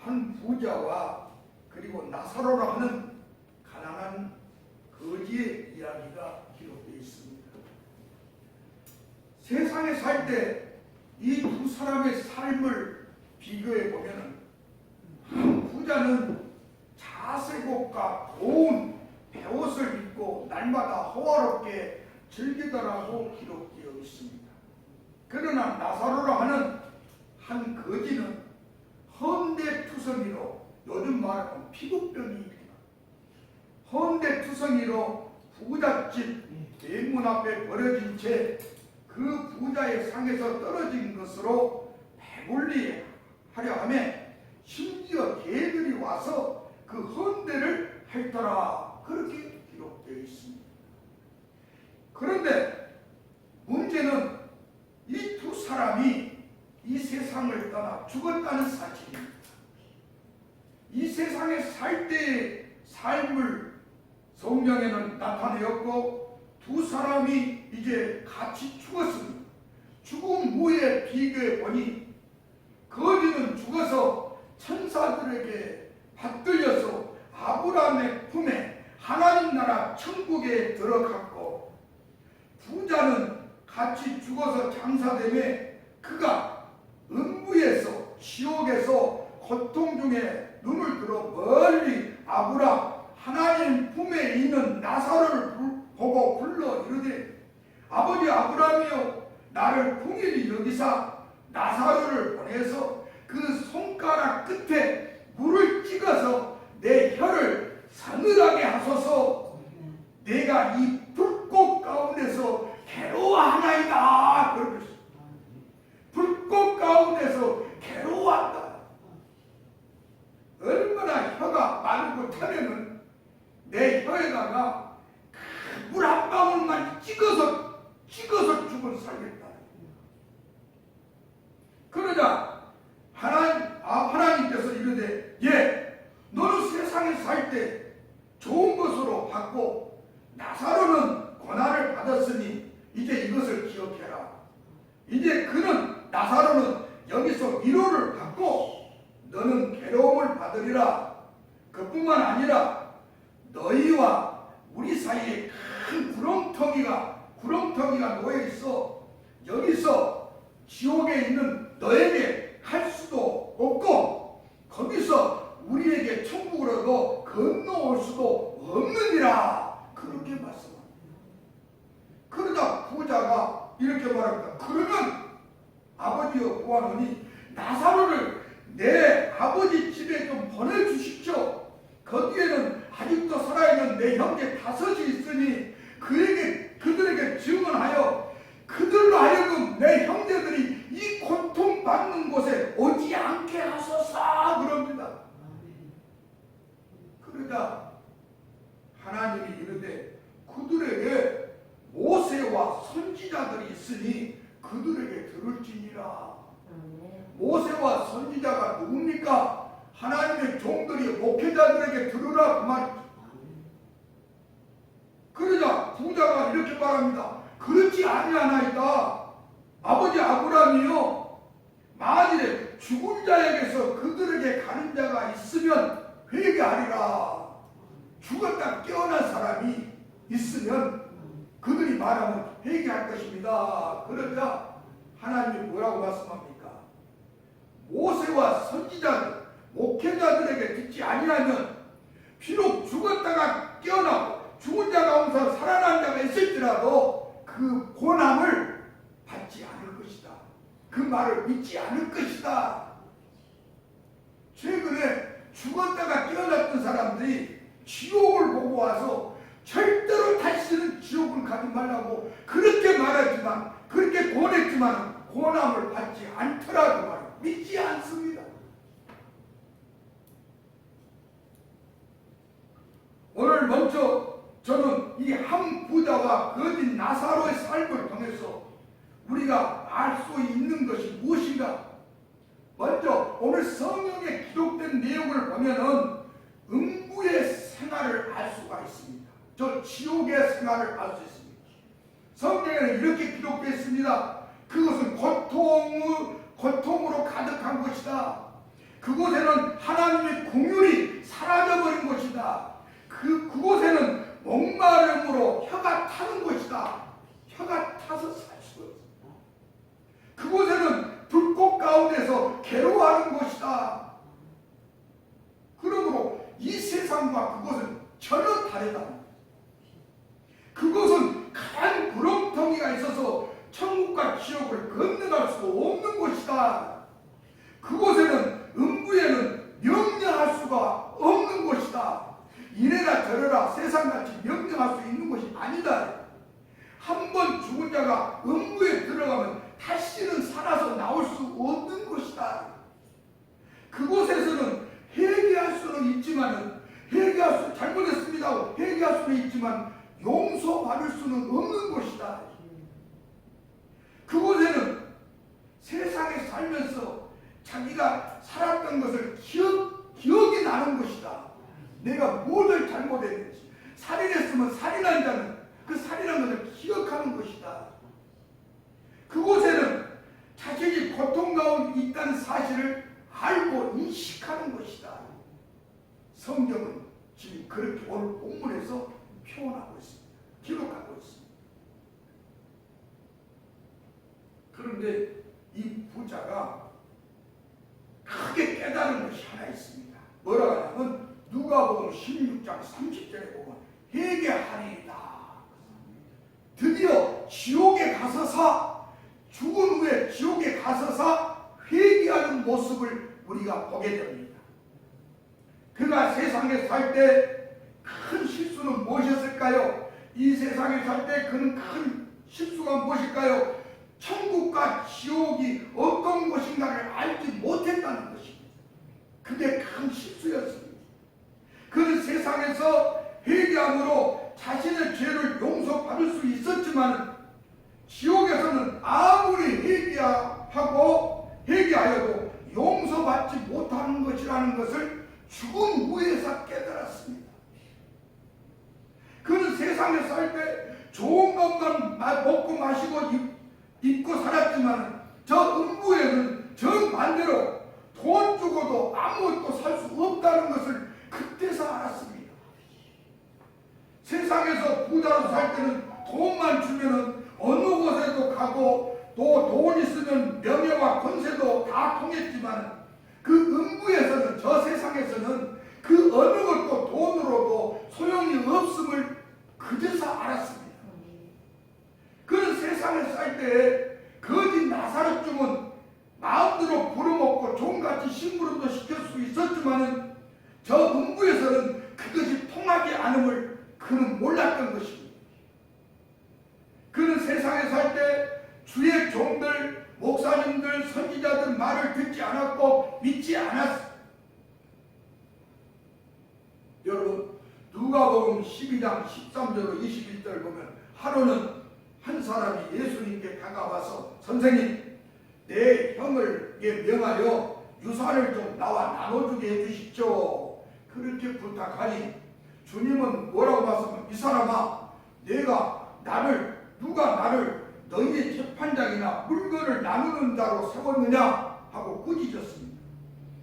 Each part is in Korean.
한 부자와 그리고 나사로라 하는 가난한 거지의 이야기가 기록되어 있습니다. 세상에 살 때 이 두 사람의 삶을 비교해 보면 한 부자는 자색옷과 고운 베옷을 입고 날마다 호화롭게 즐기더라고 기록되어 있습니다. 그러나 나사로라 하는 한 거지는 헌데투성이로, 요즘 말하면 피부병입니다. 헌데투성이로 부잣집 대문 앞에 버려진 채 그 부자의 상에서 떨어진 것으로 배불리 하려 하매 심지어 개들이 와서 그 헌데를 핥더라, 그렇게 기록되어 있습니다. 그런데 문제는 이 두 사람이 이 세상을 떠나 죽었다는 사실입니다. 이 세상에 살 때의 삶을 성경에는 나타내었고 두 사람이 이제 같이 죽었습니다. 죽음 후에 비교해 보니 거지는 죽어서 천사들에게 받들려서 아브라함의 품에 하나님 나라 천국에 들어갔고, 부자는 같이 죽어서 장사되매 그가 음부에서 지옥에서 고통 중에 눈을 들어 멀리 아브라함 하나님 품에 있는 나사로를 보고 불러 이르되 아버지 아브라함이여, 나를 긍휼히 여기사 나사로를 보내서 그 손가락 끝에 물을 찍어서 내 혀를 서늘하게 하소서. 내가 이 불꽃 가운데서 괴로워하나이다. 그러면서 불꽃 가운데서 괴로워한다. 얼마나 혀가 마르고 타면은 내 혀에다가 물 한 방울만 찍어서 죽을 살겠다. 그러자 하나님께서 이르되 너는 세상에 살 때 좋은 것으로 받고 나사로는 고난을 받았으니 이제 이것을 기억해라. 이제 나사로는 여기서 위로를 받고 너는 괴로움을 받으리라. 그뿐만 아니라 너희와 우리 사이에 큰 구렁텅이가 놓여 있어 여기서 지옥에 있는 너에게 갈 수도 없고 거기서 우리에게 천국으로도 건너올 수도 없느니라. 그렇게 말씀합니다. 그러다 부자가 이렇게 말합니다. 그러면 아버지여 구하노니 나사로를 내 아버지 집에 좀 보내주십시오. 거기에는 아직도 살아있는 내 형제 5이 있으니 그들에게 증언하여 그들로 하여금 내 형제들이 이 고통받는 곳에 오지 않게 하소서 그럽니다. 그러자 하나님이 이르되 그들에게 모세와 선지자들이 있으니 그들에게 들을지니라. 모세와 선지자가 누굽니까? 하나님의 종들이 목회자들에게 들으라 그 말이죠. 그러자 부자가 이렇게 말합니다. 그렇지 아니하나이다. 아버지 아브라함이요, 만일에 죽은 자에게서 그들에게 가는 자가 있으면 회개하리라. 죽었다 깨어난 사람이 있으면 그들이 말하면 회개할 것입니다. 그러자 하나님이 뭐라고 말씀합니까? 모세와 선지자들, 목회자들에게 듣지 아니하면 비록 죽었다가 깨어나고 죽은 자 가운데서 살아난 자가 있을지라도 그 고난을 받지 않을 것이다. 그 말을 믿지 않을 것이다. 최근에 죽었다가 깨어났던 사람들이 지옥을 보고 와서 절대로 다시는 지옥을 가지 말라고 그렇게 말하지만, 그렇게 권했지만 고난을 받지 않더라도 말이야. 믿지 않습니다. 오늘 먼저 저는 이 한 부자와 거짓 나사로의 삶을 통해서 우리가 알 수 있는 것이 무엇인가? 먼저 오늘 성경에 기록된 내용을 보면은 음부의 생활을 알 수가 있습니다. 저 지옥의 생활을 알 수 있습니다. 성경에는 이렇게 기록되어 있습니다. 그것은 고통으로 가득한 것이다. 그곳에는 하나님 하나님의 공율이 사라져버린 곳이다. 그곳에는 목마름으로 혀가 타는 곳이다. 혀가 타서 살 수가 없어. 그곳에는 불꽃 가운데서 괴로워하는 곳이다. 그러므로 이 세상과 그곳은 전혀 다르다. 그곳은 큰 구렁텅이가 있어서 천국과 지옥을 건너갈 수 없는 곳이다. 그곳에는 음부에는 명령할 수가 없는 곳이다. 이래라 저래라 세상같이 명령할 수 있는 곳이 아니다. 한 번 죽은 자가 음부에 들어가면 다시는 살아서 나올 수 없는 곳이다. 그곳에서는 회개할 수는 있지만은 잘못했습니다. 회개할 수는 있지만 용서받을 수는 없는 곳이다. 그곳에는 세상에 살면서 자기가 살았던 것을 기억이 나는 것이다. 내가 무엇을 잘못했는지. 살인했으면 살인한 자는 그 살인한 것을 기억하는 것이다. 그곳에는 자신이 고통 가운데 있다는 사실을 알고 인식하는 것이다. 성경은 지금 그렇게 오늘 본문에서 표현하고 있습니다. 기록하고 있습니다. 그런데 이 부자가 크게 깨달은 것이 하나 있습니다. 뭐라고 하냐면 누가복음 16장 30절에 보면 회개하리이다. 드디어 지옥에 가서서 죽은 후에 지옥에 가서서 회개하는 모습을 우리가 보게 됩니다. 그가 세상에 살 때 큰 실수는 무엇이었을까요? 이 세상에 살 때 그는 큰 실수가 무엇일까요? 천국과 지옥이 어떤 것인가를 알지 못했다는 것입니다. 그게 큰 실수였습니다. 그는 세상에서 회개함으로 자신의 죄를 용서받을 수 있었지만 지옥에서는 아무리 회개하여도 용서받지 못하는 것이라는 것을 죽은 후에서 깨달았습니다. 그는 세상에 살 때 좋은 것만 먹고 마시고 입고 살았지만 저 음부에는 정반대로 돈 주고도 아무것도 살 수 없다는 것을 그때서 알았습니다. 세상에서 부자로 살 때는 돈만 주면은 어느 곳에도 가고 또 돈 있으면 명예와 권세도 다 통했지만 그 음부에서는 저 세상에서는 그 어느 것도 돈으로도 소용이 없음을 그제서 알았습니다. 그런 세상에 살 때 거짓 나사렛쯤은 마음대로 부려먹고 종같이 심부름도 시킬 수 있었지만은 저 음부에서는 그것이 통하지 않음을 그는 몰랐던 것입니다. 그는 세상에 살 때 주의 종들, 목사님들, 선지자들 말을 듣지 않았고 믿지 않았습니다. 여러분 누가복음 12장 13절로 21절 보면 하루는 한 사람이 예수님께 다가와서 선생님 내 형을게 명하여 유산을 좀 나와 나눠주게 해주십시오. 그렇게 부탁하니 주님은 뭐라고 말씀하면 이 사람아 누가 나를 너희의 재판장이나 물건을 나누는 자로 세웠느냐 하고 꾸짖었습니다.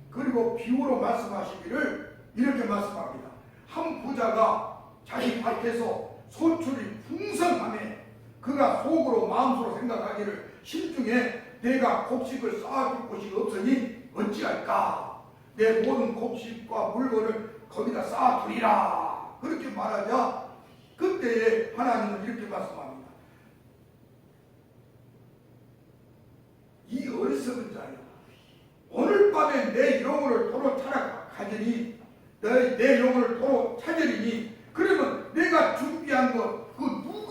그리고 비유로 말씀하시기를 이렇게 말씀합니다. 한 부자가 자기 밭에서 소출이 풍성하네 그가 속으로 마음으로 생각하기를 심중에 내가 곡식을 쌓아둘 곳이 없으니 어찌할까 내 모든 곡식과 물건을 거기다 쌓아두리라 그렇게 말하자 그때에 하나님은 이렇게 말씀합니다. 이 어리석은 자여 오늘 밤에 내 영혼을 도로 찾아가지니 내 영혼을 도로 찾으리니 그러면 내가 준비한 것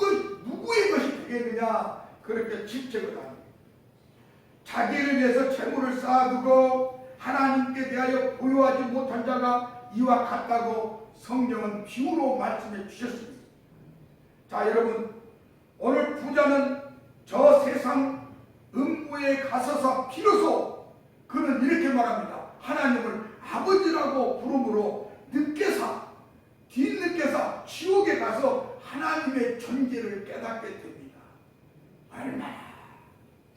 그 누구의 것이 되겠느냐 그렇게 질책을 합니다. 자기를 위해서 재물을 쌓아두고 하나님께 대하여 보유하지 못한 자가 이와 같다고 성경은 비유로 말씀해 주셨습니다. 자 여러분 오늘 부자는 저 세상 음부에 가서서 비로소 그는 이렇게 말합니다. 하나님을 아버지라고 부르므로 뒤늦게서 지옥에 가서 하나님의 존재를 깨닫게 됩니다.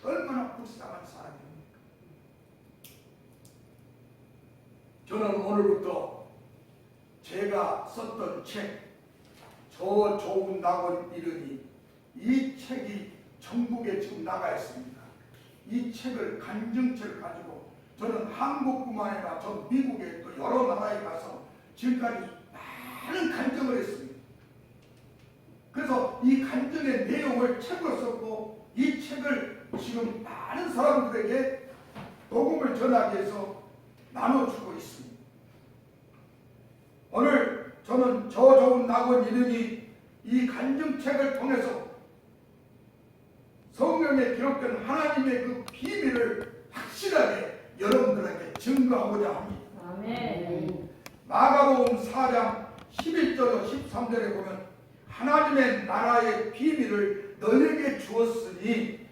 얼마나 불쌍한 사람입니까? 저는 오늘부터 제가 썼던 책, 저 좋은 낙원 이르니, 이 책이 전국에 지금 나가 있습니다. 이 책을 간증책을 가지고 저는 한국뿐만 아니라 전 미국에 또 여러 나라에 가서 지금까지 많은 간증을 했습니다. 그래서 이 간증의 내용을 책으로 썼고 이 책을 지금 많은 사람들에게 복음을 전하기 위해서 나눠주고 있습니다. 오늘 저는 저 좋은 낙원 이르니 이 간증책을 통해서 성경에 기록된 하나님의 그 비밀을 확실하게 여러분들에게 증거하고자 합니다. 아멘. 마가복음 4장 11절 13절에 보면 하나님의 나라의 비밀을 너에게 주었으니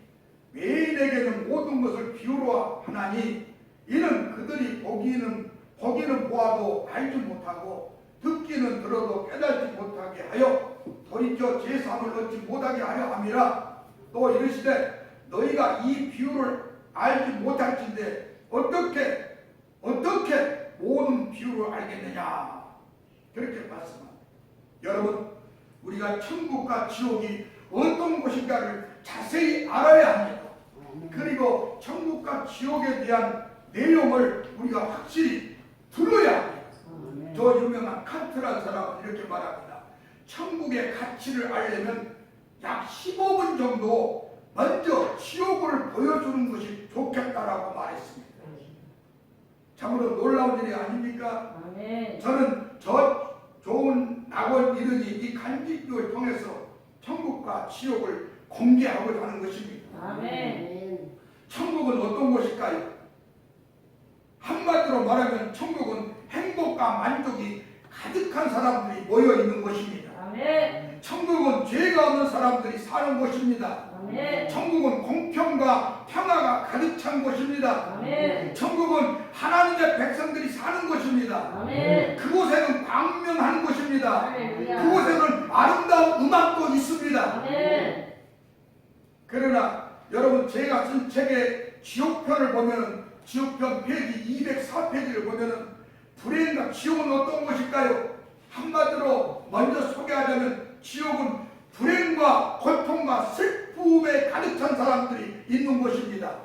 외인에게는 모든 것을 비유로 하나니 이는 그들이 보기는 보아도 알지 못하고 듣기는 들어도 깨달지 못하게 하여 돌이켜 제사함을 얻지 못하게 하려 함이라. 또 이르시되 너희가 이 비유를 알지 못할진대 어떻게 모든 비유를 알겠느냐. 그렇게 말씀합니다. 여러분, 우리가 천국과 지옥이 어떤 곳인가를 자세히 알아야 합니다. 그리고 천국과 지옥에 대한 내용을 우리가 확실히 들어야 합니다. 저 유명한 칸트라는 사람은 이렇게 말합니다. 천국의 가치를 알려면 약 15분 정도 먼저 지옥을 보여주는 것이 좋겠다라고 말했습니다. 참으로 놀라운 일이 아닙니까? 저는 저 좋은 낙원 이르니 이 간직교를 통해서 천국과 지옥을 공개하고자 하는 것입니다. 아멘. 천국은 어떤 곳일까요? 한마디로 말하면 천국은 행복과 만족이 가득한 사람들이 모여 있는 곳입니다. 아멘. 천국은 죄가 없는 사람들이 사는 곳입니다. 아멘. 천국은 공평과 평화가 가득 찬 곳입니다. 아멘. 천국은 하나님의 백성들이 사는 곳입니다. 아멘. 그곳에는 광명하는 곳입니다. 할렐루야. 그곳에는 아름다운 음악도 있습니다. 아멘. 그러나 여러분, 제가 쓴 책의 지옥편을 보면은 지옥편 페이지 204페이지를 보면은 불행과 지옥은 어떤 곳일까요? 한마디로 먼저 소개하자면 지옥은 불행과 고통과 슬픔에 가득 찬 사람들이 있는 곳입니다.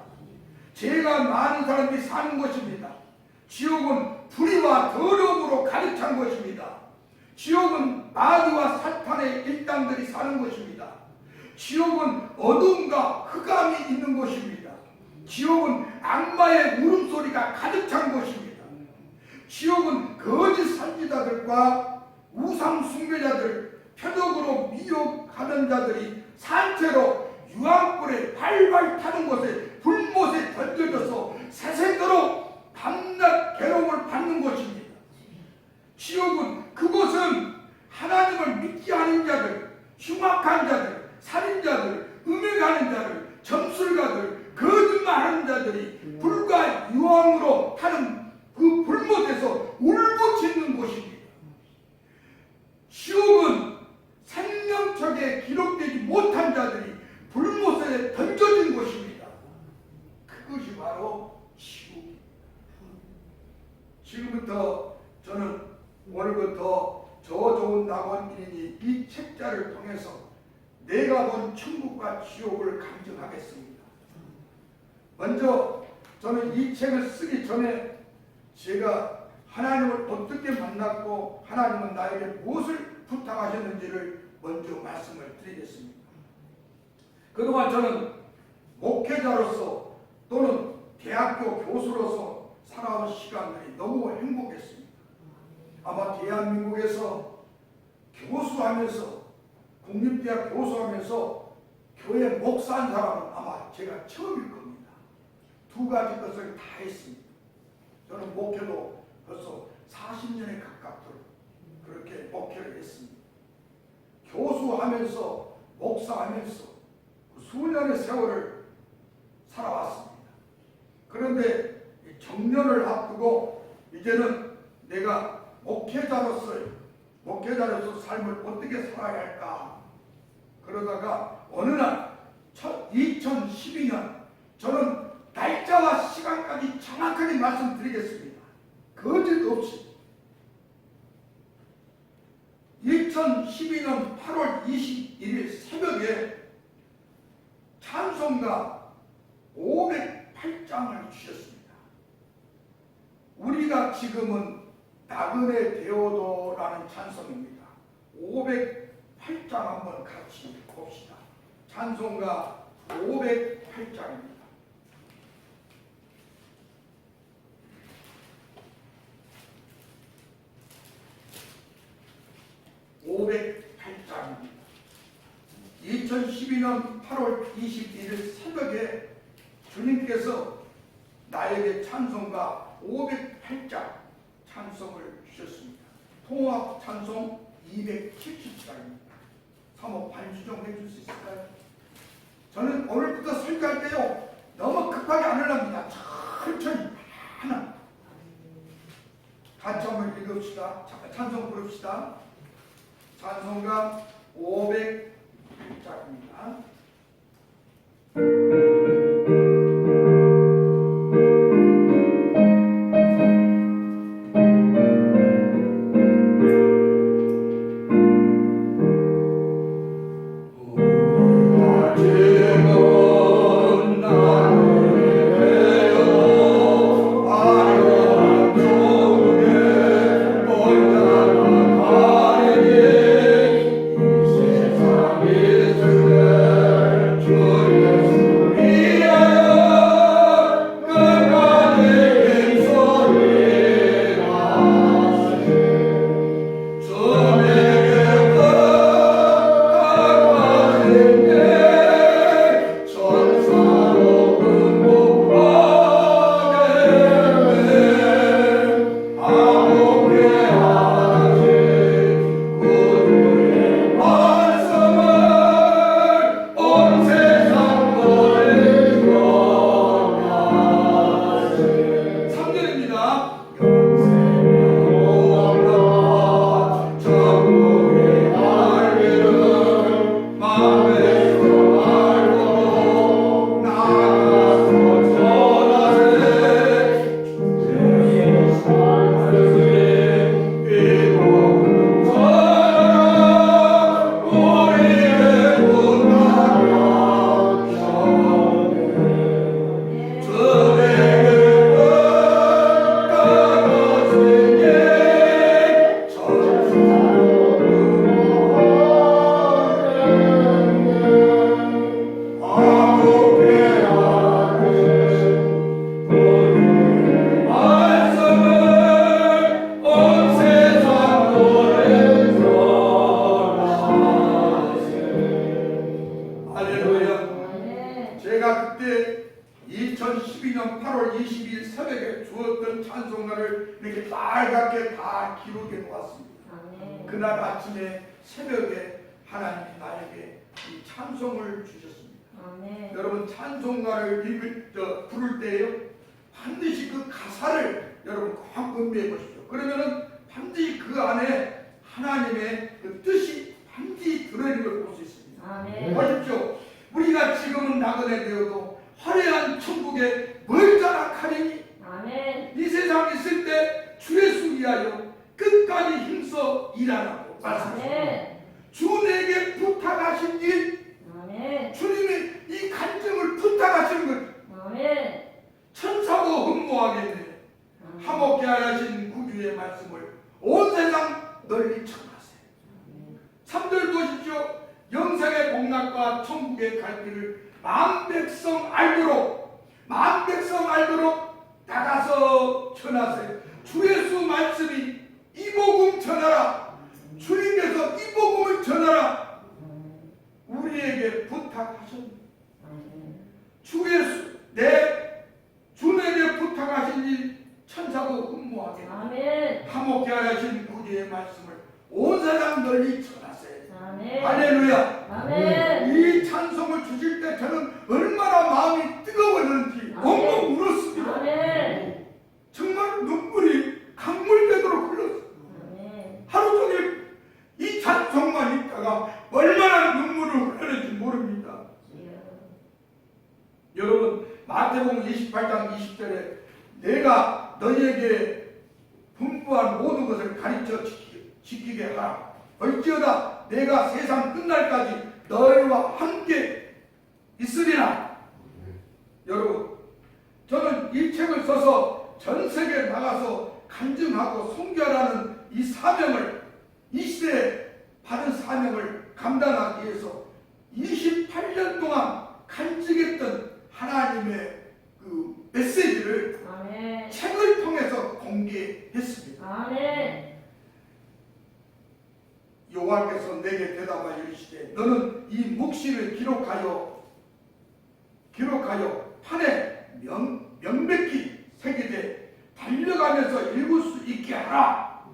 죄가 많은 사람들이 사는 곳입니다. 지옥은 불의와 더러움으로 가득 찬 곳입니다. 지옥은 마귀와 사탄의 일당들이 사는 곳입니다. 지옥은 어둠과 흑암이 있는 곳입니다. 지옥은 악마의 울음소리가 가득 찬 곳입니다. 지옥은 거짓 선지자들과 우상 숭배자들, 표적으로 미혹하는 자들이 산채로 유황불에 발발 타는 곳에 불못에 던져져서 세세도록 밤낮 괴로움을 받는 곳입니다. 지옥은 그곳은 하나님을 믿지 않은 자들, 흉악한 자들, 살인자들, 음행하는 자들, 점술가들, 거짓말하는 자들이 불과 유황으로 타는 그 불못에서 울부짖는 곳입니다. 지옥은 생명책에 기록되지 못한 자들이 불못에 던져진 곳입니다. 그것이 바로 지옥입니다. 지금부터 저는 오늘부터 저 좋은 낙원인이 이 책자를 통해서 내가 본 천국과 지옥을 강정하겠습니다. 먼저 저는 이 책을 쓰기 전에 제가 하나님을 어떻게 만났고 하나님은 나에게 무엇을 부탁하셨는지를 먼저 말씀을 드리겠습니다. 그동안 저는 목회자로서 또는 대학교 교수로서 살아온 시간들이 너무 행복했습니다. 아마 대한민국에서 교수하면서 국립대학 교수하면서 교회 목사한 사람은 아마 제가 처음일 겁니다. 두 가지 것을 다 했습니다. 저는 목회도 벌써 40년에 가깝도록 그렇게 목회를 했습니다. 교수하면서 목사하면서 수년의 세월을 살아왔습니다. 그런데 정년을 앞두고 이제는 내가 목회자로서 삶을 어떻게 살아야 할까 그러다가 어느 날 2012년 저는 날짜와 시간까지 정확하게 말씀드리겠습니다. 거짓 없이 2012년 8월 21일 새벽에 찬송가 508장을 주셨습니다. 우리가 지금은 나그네 되어도라는 찬송입니다. 508장 한번 같이 봅시다. 찬송가 508장입니다. (508장입니다) 2012년 8월 21일 새벽에 주님께서 나에게 찬송가 508장 찬송을 주셨습니다. 통합 찬송 270장입니다. 사모 반주 좀 해줄 수 있을까요? 저는 오늘부터 설교할 때요 너무 급하게 안 하랍니다. 천천히 하나 같이 한번 읽읍시다. 찬송 부릅시다. 찬송가 508장입니다. 제가 그때 2012년 8월 22일 새벽에 주었던 찬송가를 이렇게 빨갛게 다 기록해 놓았습니다. 그날 아침에 새벽에 하나님이 나에게 이 찬송을 주셨습니다. 여러분 찬송가를 부를 때요 반드시 그 가사를 여러분 꼭 음미해 보십시오. 그러면은 반드시 그 안에 하나님의 그 뜻이 반드시 들어있는 걸 볼 수 있습니다. 보십시오. 우리가 지금은 나그네 되어도 화려한 천국에 뭘 자락하리니 이 세상에 있을 때 주 예수 위하여 끝까지 힘써 일하라고 말씀하십니다. 주 내게 부탁하신 일, 주님이 이 간증을 부탁하시는 것, 천사고 흠모하겠네. 화목케 하신 구주의 말씀을 온 세상 널리 전하세요. 3절 보십시오. 영생의 복락과 천국의 갈 길을 만 백성 알도록 나가서 전하세요. 주 예수 말씀이 이 복음 전하라. 주님께서 이 복음을 전하라. 우리에게 부탁하셨습니다. 주 예수 주 내게 부탁하신 일 천사도 흠모하게 화목케 하신 구주의 말씀을 온 세상 널리 전하세요. 할렐루야. 이 찬송을 주실 때 저는 얼마나 마음이 뜨거웠는지 엉엉 울었습니다. 정말 눈물이 강물되도록 흘렀어요. 하루 종일 이 찬송만 있다가 얼마나 눈물을 흘렸는지 모릅니다. 여러분 마태복음 28장 20절에 내가 너희에게 분부한 모든 것을 가르쳐 지키게 하라. 어찌하다 내가 세상 끝날까지 너희와 함께 있으리라. 여러분, 저는 이 책을 써서 전 세계에 나가서 간증하고 선교하라는 이 사명을, 이 시대에 받은 사명을 감당하기 위해서 28년 동안 간증했던 하나님의 그 메시지를 아멘. 책을 통해서 공개했습니다. 아멘. 여호와께서 내게 대답하여 이르시되 너는 이 묵시를 기록하여 판에 명백히 새기되 달려가면서 읽을 수 있게 하라.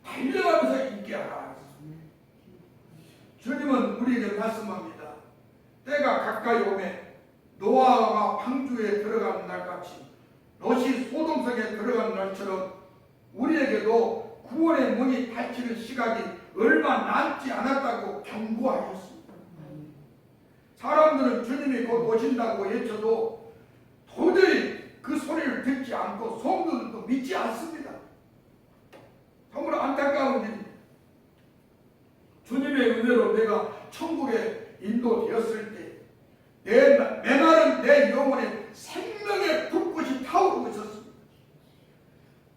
달려가면서 읽게 하라. 주님은 우리에게 말씀합니다. 때가 가까이 오매 노아가 방주에 들어가는 날같이 롯이 소돔성에 들어가는 날처럼 우리에게도 구원의 문이 닫히는 시각이 얼마 남지 않았다고 경고하였습니다. 사람들은 주님이 곧 오신다고 외쳐도 도저히 그 소리를 듣지 않고 성도들도 믿지 않습니다. 정말 안타까운 일입니다. 주님의 은혜로 내가 천국에 인도되었을 때 내 메마른 내 영혼에 생명의 불꽃이 타오르고 있었습니다.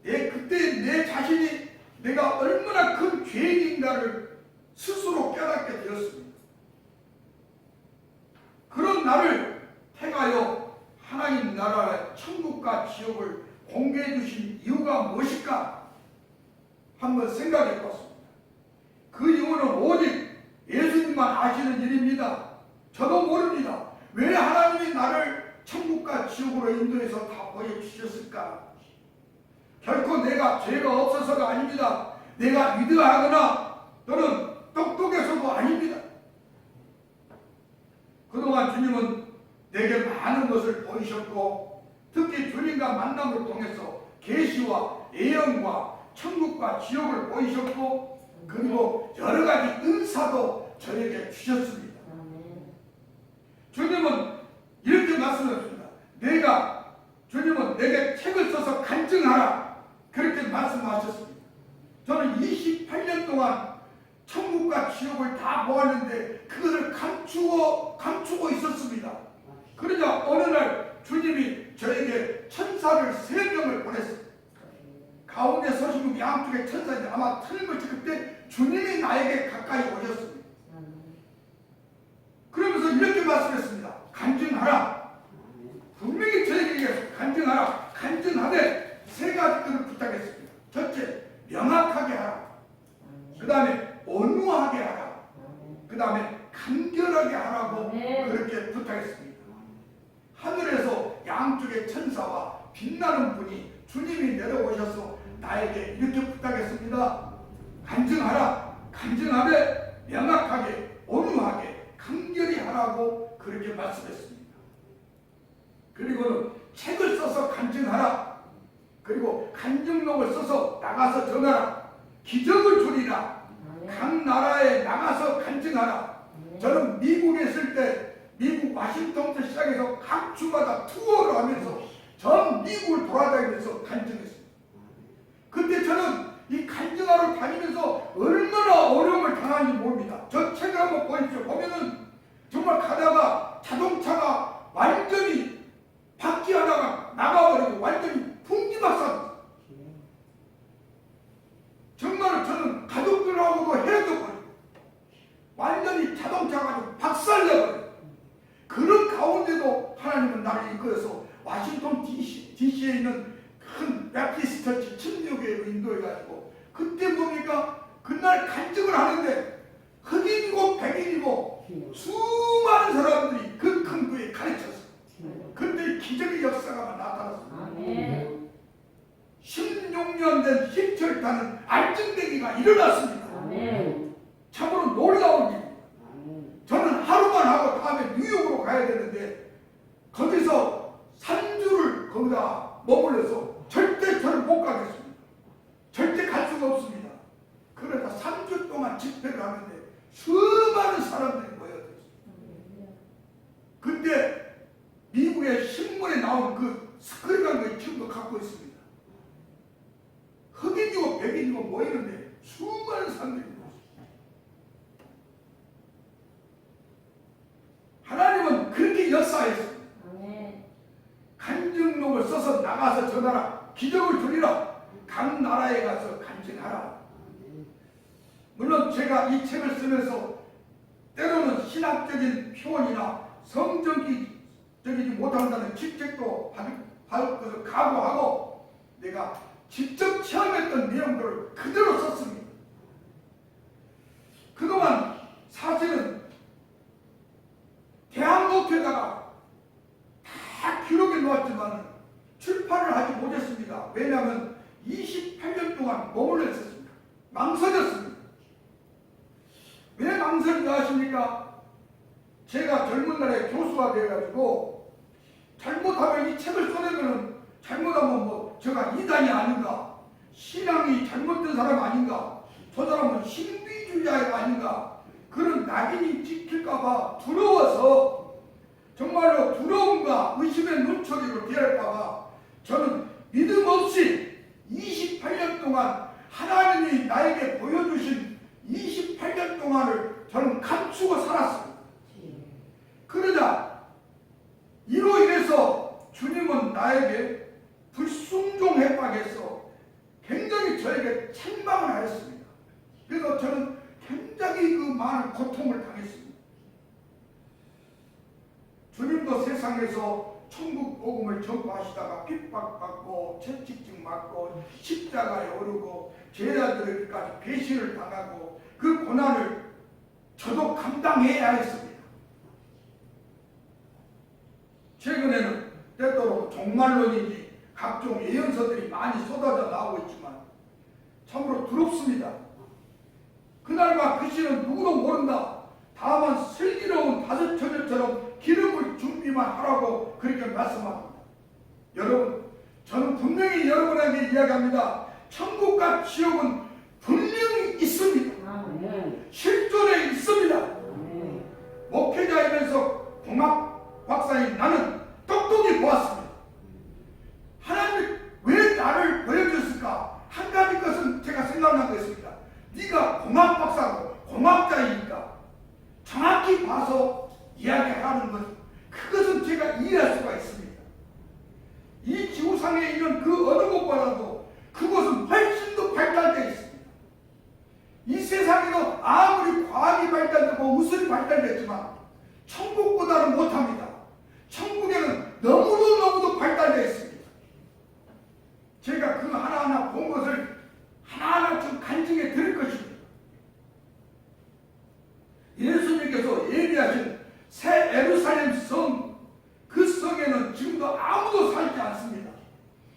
그때 내 자신이 내가 얼마나 큰 죄인인가를 스스로 깨닫게 되었습니다. 그런 나를 택하여 하나님 나라의 천국과 지옥을 공개해 주신 이유가 무엇일까? 한번 생각해 봤습니다. 그 이유는 오직 예수님만 아시는 일입니다. 저도 모릅니다. 왜 하나님이 나를 천국과 지옥으로 인도해서 다 보여주셨을까? 결코 내가 죄가 없어서가 아닙니다. 내가 위대하거나 또는 똑똑해서도 아닙니다. 그동안 주님은 내게 많은 것을 보이셨고 특히 주님과 만남을 통해서 계시와 예언과 천국과 지옥을 보이셨고 그리고 여러 가지 은사도 저에게 주셨습니다. 주님은 이렇게 말씀하셨습니다. 주님은 내게 책을 써서 간증하라. 그렇게 말씀하셨습니다. 저는 28년 동안 천국과 지옥을 다 보았는데 그것을 감추고 있었습니다. 그러자 어느 날 주님이 저에게 천사를 3명을 보냈어요. 가운데 서시고 양쪽에 천사인데 아마 틀림없이 그때 주님이 나에게 가까이 오셨습니다. 그러면서 이렇게 말씀했습니다. 간증하라. 분명히 저에게 간증하라. 간증하되 3가지를 부탁했습니다. 첫째, 명확하게 하라. 그 다음에 온유하게 하라. 그 다음에 간결하게 하라고 그렇게 부탁했습니다. 하늘에서 양쪽의 천사와 빛나는 분이 주님이 내려오셔서 나에게 이렇게 부탁했습니다. 간증하라. 간증하되 명확하게 온유하게 간결히 하라고 그렇게 말씀했습니다. 그리고는 책을 써서 간증하라. 그리고 간증록을 써서 나가서 전하라. 기적을 주리라. 각 나라에 나가서 간증하라. 저는 미국에 있을 때 미국 와싱턴부터 시작해서 각 주마다 투어를 하면서 전 미국을 돌아다니면서 간증했습니다. 그때 저는 이 간증하러 다니면서 얼마나 어려움을 당하는지 모릅니다. 저 책을 한번 보십시오. 보면은 정말 가다가 자동차가 완전히 바퀴 하나가 나가버리고 완전히 풍지박산. 정말 저는 가족들하고도 헤어져버리고 완전히 자동차가 박살내버려요. 그런 가운데도 하나님은 나를 이끌어서 워싱턴 DC에 있는 큰 베프티스트 처치 1600개로 인도해가지고 그때 보니까 그날 간증을 하는데 흑인이고 백인이고 수많은 사람들이 그 큰 교회에 가르쳤어요. 그때 기적의 역사가 나타났습니다. 16년 된 힙철타는 알증대기가 일어났습니다. 참으로 놀라운 일입니다. 저는 하루만 하고 다음에 뉴욕으로 가야 되는데 거기서 3주를 거기다 머물러서 절대 저를 못 가겠습니다. 절대 갈 수가 없습니다. 그러다 3주 동안 집회를 하는데 수많은 사람들이 모여들었습니다. 그때 미국의 신문에 나온 그 스크린한 거 지금도 갖고 있습니다. 모이고 모이는데 수많은 사람들이 모였습니다. 하나님은 그렇게 역사했습니다. 아멘. 간증록을 써서 나가서 전하라. 기적을 드리라. 각 나라에 가서 간증하라. 물론 제가 이 책을 쓰면서 때로는 신학적인 표현이나 성적이지 못한다는 직책도 받을 것을 각오하고 내가 직접 체험했던 내용들을 그대로 썼습니다. 그동안 사실은 대학노트에다가 다 기록해 놓았지만 출판을 하지 못했습니다. 왜냐하면 28년 동안 머물러 있었습니다. 망설였습니다. 왜 망설인가 하십니까? 제가 젊은 날에 교수가 되어가지고 잘못하면 이 책을 써내면 잘못하면 뭐 제가 이단이 아닌가, 신앙이 잘못된 사람 아닌가, 저 사람은 신비주의자 아닌가, 그런 낙인이 찍힐까봐 두려워서 정말로 두려움과 의심의 눈초리로 대할까봐 저는 믿음 없이 28년 동안 하나님이 나에게 보여주신 28년 동안을 저는 감추고 살았습니다. 그러자 이로 인해서 주님은 나에게 불순종 협박에서 굉장히 저에게 책망을 하였습니다. 그래서 저는 굉장히 그 많은 고통을 당했습니다. 주님도 세상에서 천국 복음을 전파하시다가 핍박받고 채찍질 맞고 십자가에 오르고 제자들에게까지 배신을 당하고 그 고난을 저도 감당해야 했습니다. 최근에는 때때로 종말론이지 각종 예언서들이 많이 쏟아져 나오고 있지만 참으로 두렵습니다. 그날과 그 시는 누구도 모른다. 다만 슬기로운 다섯 처녀처럼 기름을 준비만 하라고 그렇게 말씀합니다. 여러분, 저는 분명히 여러분에게 이야기합니다. 천국과 지옥은 분명히 있습니다. 아멘. 실존에 있습니다. 아멘. 목회자이면서 공학 박사인 나는 똑똑히 보았습니다. 하나님이 왜 나를 보여줬을까? 한 가지 것은 제가 생각난 것입니다. 네가 공학 박사고 공학자이니까 정확히 봐서 이야기하는 것, 그것은 제가 이해할 수가 있습니다. 이 지구상에 있는 그 어느 곳보다도 그것은 훨씬 더 발달되어 있습니다. 이 세상에도 아무리 과학이 발달되고 우술이 발달됐지만 천국보다는 못합니다. 천국에는 너무도 발달되어 있습니다. 제가 그 하나하나 본 것을 하나하나 좀 간증해 드릴 것입니다. 예수님께서 예비하신 새 예루살렘 성, 그 성에는 지금도 아무도 살지 않습니다.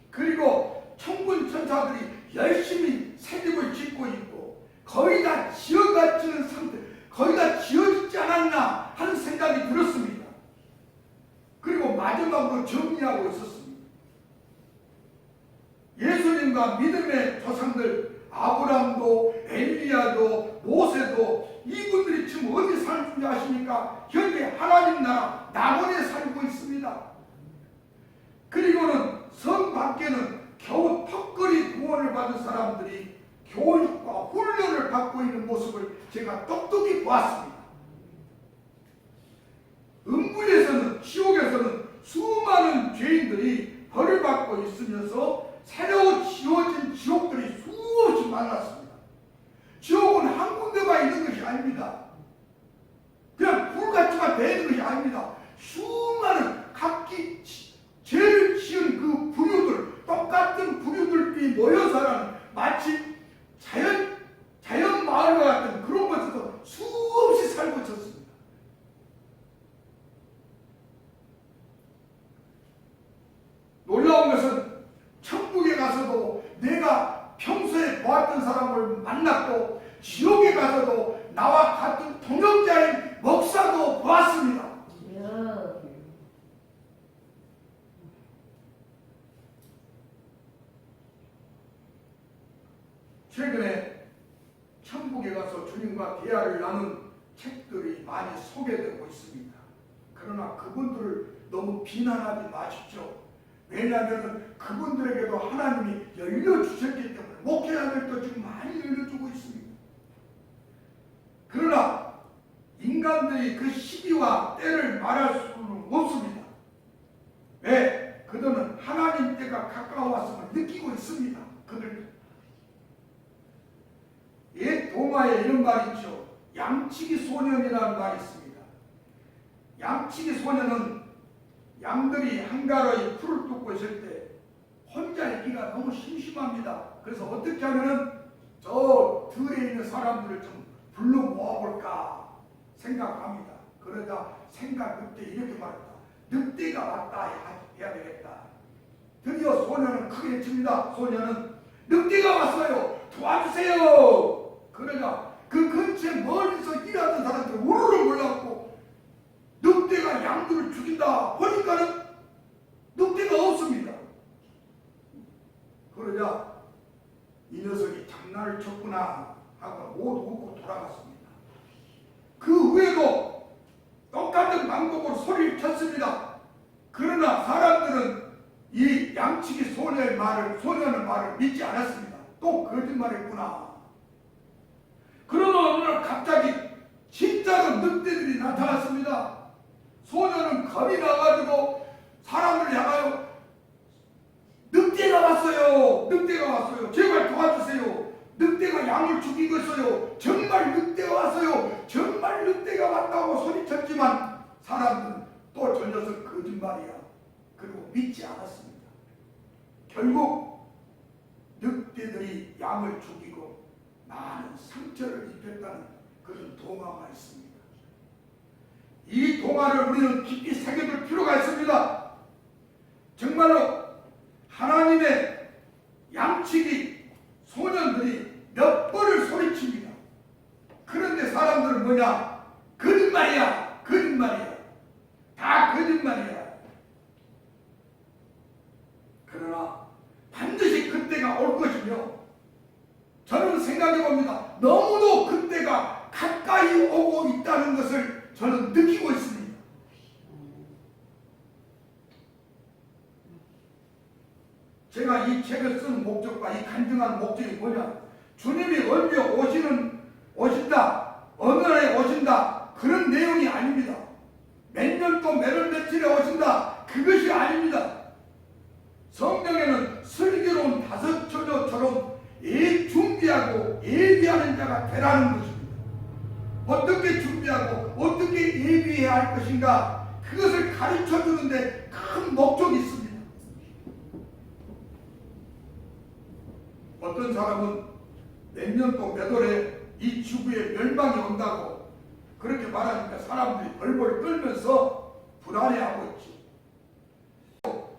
그리고 천군 천사들이 열심히 새집을 짓고 있고 거의 다 지어가지는 상태, 거의 다 지어지지 않았나 하는 생각이 들었습니다. 그리고 마지막으로 정리하고 있었습니다. 예수님과 믿음의 조상들 아브라함도 엘리야도 모세도 이분들이 지금 어디 살는지 아십니까? 현재 하나님 나라 낙원에 살고 있습니다. 그리고는 성 밖에는 겨우 턱걸이 구원을 받은 사람들이 교육과 훈련을 받고 있는 모습을 제가 똑똑히 보았습니다. 음부에서는, 지옥에서는 수많은 죄인들이 벌을 받고 있으면서 새로 지어진 지옥들이 수없이 많았습니다. 지옥은 한 군데만 있는 것이 아닙니다. 그냥 불같이만 배는 것이 아닙니다. 수많은 각기 죄를 지은 그 부류들, 똑같은 부류들이 모여서 하는 마치 자연 마을과 같은 그런 곳에서 수없이 살고 있었습니다. 놀라운 것은 천국에 가서도 내가 평소에 보았던 사람을 만났고 지옥에 가서도 나와 같은 동역자인 목사도 보았습니다. 최근에 천국에 가서 주님과 대화를 나눈 책들이 많이 소개되고 있습니다. 그러나 그분들을 너무 비난하지 마십시오. 왜냐하면 그분들에게도 하나님이 열려주셨기 때문에 목회자들도 지금 많이 열려주고 있습니다. 그러나 인간들이 그 시기와 때를 말할 수는 없습니다. 왜? 그들은 하나님 때가 가까웠음을 느끼고 있습니다. 그들 옛 동화에 이런 말이 있죠. 양치기 소년이라는 말이 있습니다. 양치기 소년은 양들이 한가로이 풀을 뜯고 있을 때 혼자 있기가 너무 심심합니다. 그래서 어떻게 하면은 저 들에 있는 사람들을 좀 불러 모아볼까 생각합니다. 그러다 생각 끝에 이렇게 말했다. 늑대가 왔다 해야 되겠다. 드디어 소년은 크게 칩니다. 소년은 늑대가 왔어요. 도와주세요. 그러자 그 근처에 멀리서 일하던 사람들이 우르르 몰려갖고 늑대가 양들을 죽인다 보니까는 늑대가 없습니다. 그러자 이 녀석이 장난을 쳤구나 하고 모두 웃고 돌아갔습니다. 그 후에도 똑같은 방법으로 소리를 쳤습니다. 그러나 사람들은 이 양치기 소년의 말을 믿지 않았습니다. 또 거짓말했구나. 그러나 어느 날 갑자기 진짜로 늑대들이 나타났습니다. 소년은 겁이 나가지고 사람을 향하여 늑대가 왔어요. 늑대가 왔어요. 제발 도와주세요. 늑대가 양을 죽이고 있어요. 정말 늑대가 왔어요. 정말 늑대가 왔다고 소리쳤지만 사람들은 또 저 녀석 거짓말이야. 그리고 믿지 않았습니다. 결국 늑대들이 양을 죽이고 많은 상처를 입혔다는 그런 동화가 있습니다. 이 동화를 우리는 깊이 새겨둘 필요가 있습니다. 정말로 하나님의 양치기 소년들이 몇 번을 소리칩니다. 그런데 사람들은 뭐냐? 거짓말이야. 거짓말이야. 다 거짓말이야. 그러나 반드시 그때가 올 것이며 저는 생각해 봅니다. 너무도 그때가 가까이 오고 있다는 것을 저는 느끼고 있습니다. 제가 이 책을 쓰는 목적과 이 간증하는 목적이 뭐냐? 주님이 언제 오신다, 어느 날에 오신다, 그런 내용이 아닙니다. 몇 년 또 몇 월 며칠에 오신다, 그것이 아닙니다. 성경에는 슬기로운 다섯 처녀처럼 준비하고 예비하는 자가 되라는 것입니다. 어떻게 준비하고 어떻게 예비해야 할 것인가, 그것을 가르쳐 주는데 큰 목적이 있습니다. 어떤 사람은 몇 년 또 몇 월에 이 지구에 멸망이 온다고 그렇게 말하니까 사람들이 벌벌 떨면서 불안해하고 있지.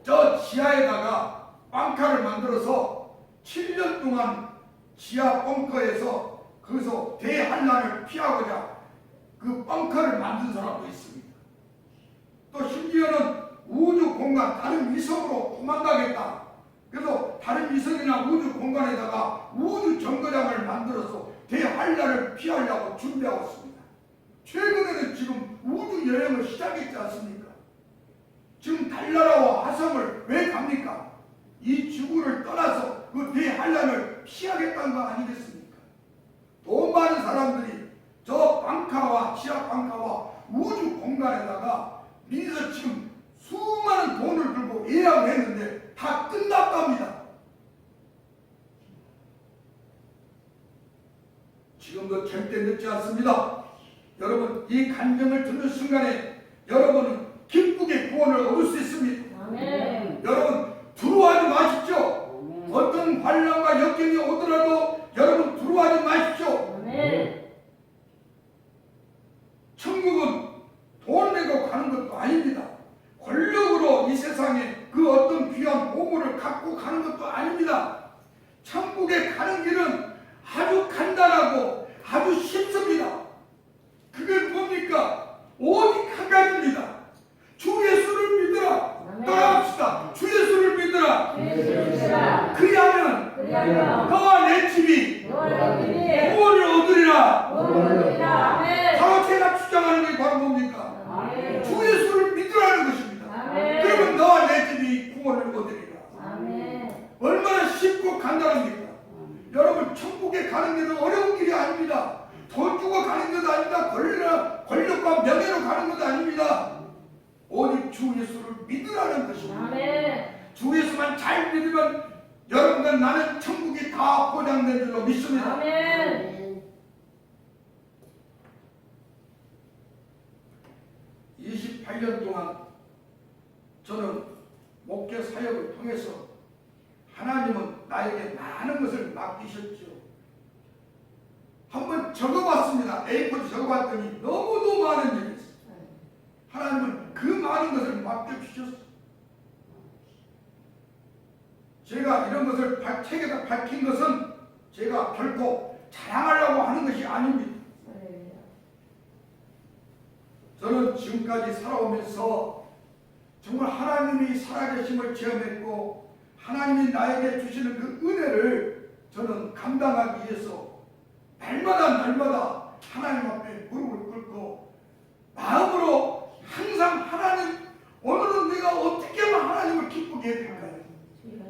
저 지하에다가 벙커를 만들어서 7년 동안 지하 벙커에서 거기서 대환란을 피하고자 그 벙커를 만든 사람도 있습니다. 또 심지어는 우주 공간 다른 위성으로 도망가겠다. 그래서 다른 위성이나 우주 공간에다가 우주 정거장을 만들어서 대환란을 피하려고 준비하고 있습니다. 최근에는 지금 우주 여행을 시작했지 않습니까? 지금 달나라와 화성을 왜 갑니까? 이 지구를 떠나서 그 대환란을 피하겠다는 거 아니겠습니까? 돈 많은 사람들이 저 벙커와 지하 벙커와 우주 공간에다가 미리서 지금 수많은 돈을 들고 예약을 했는데 다 끝났답니다. 지금도 절대 늦지 않습니다. 여러분, 이 간증을 듣는 순간에 여러분은 기쁘게 구원을 얻을 수 있습니다. 아멘. 여러분, 두려워하지 마십시오. 아멘. 어떤 환난과 역경이 오더라도 여러분 두려워하지 마십시오. 아멘. 천국은 돈 내고 가는 것도 아닙니다. 권력으로 이 세상에 그 어떤 귀한 보물을 갖고 가는 것도 아닙니다. 천국에 가는 길은 아주 간단하고 아주 쉽습니다. 그게 뭡니까? 오직 한 가지입니다. 주 예수를 믿으라. 따라합시다. 주 예수를 믿으라. 그리하면 너와 내 집이 구원을 얻으리라. 바로 제가 주장하는 것이 바로 뭡니까? 주 예수를 믿으라는 것입니다. 그러면 너와 내 집이 구원을 얻으리라. 천국에 가는 길은 어려운 길이 아닙니다. 돈 주고 가는 것도 아닙니다. 권력과 명예로 가는 것도 아닙니다. 오직 주 예수를 믿으라는 것입니다. 아멘. 주 예수만 잘 믿으면 여러분과 나는 천국이 다 보장된 줄로 믿습니다. 아멘. 28년 동안 저는 목회 사역을 통해서 하나님은 나에게 많은 것을 맡기셨죠. 한번 적어봤습니다. A4 적어봤더니 너무도 많은 일이 있어요. 하나님은 그 많은 것을 맡겨주셨어요. 제가 이런 것을 책에다 밝힌 것은 제가 결코 자랑하려고 하는 것이 아닙니다. 저는 지금까지 살아오면서 정말 하나님이 살아계심을 체험했고 하나님이 나에게 주시는 그 은혜를 저는 감당하기 위해서 날마다 하나님 앞에 무릎을 꿇고 마음으로 항상 하나님, 오늘은 내가 어떻게 하면 하나님을 기쁘게 해드릴까요?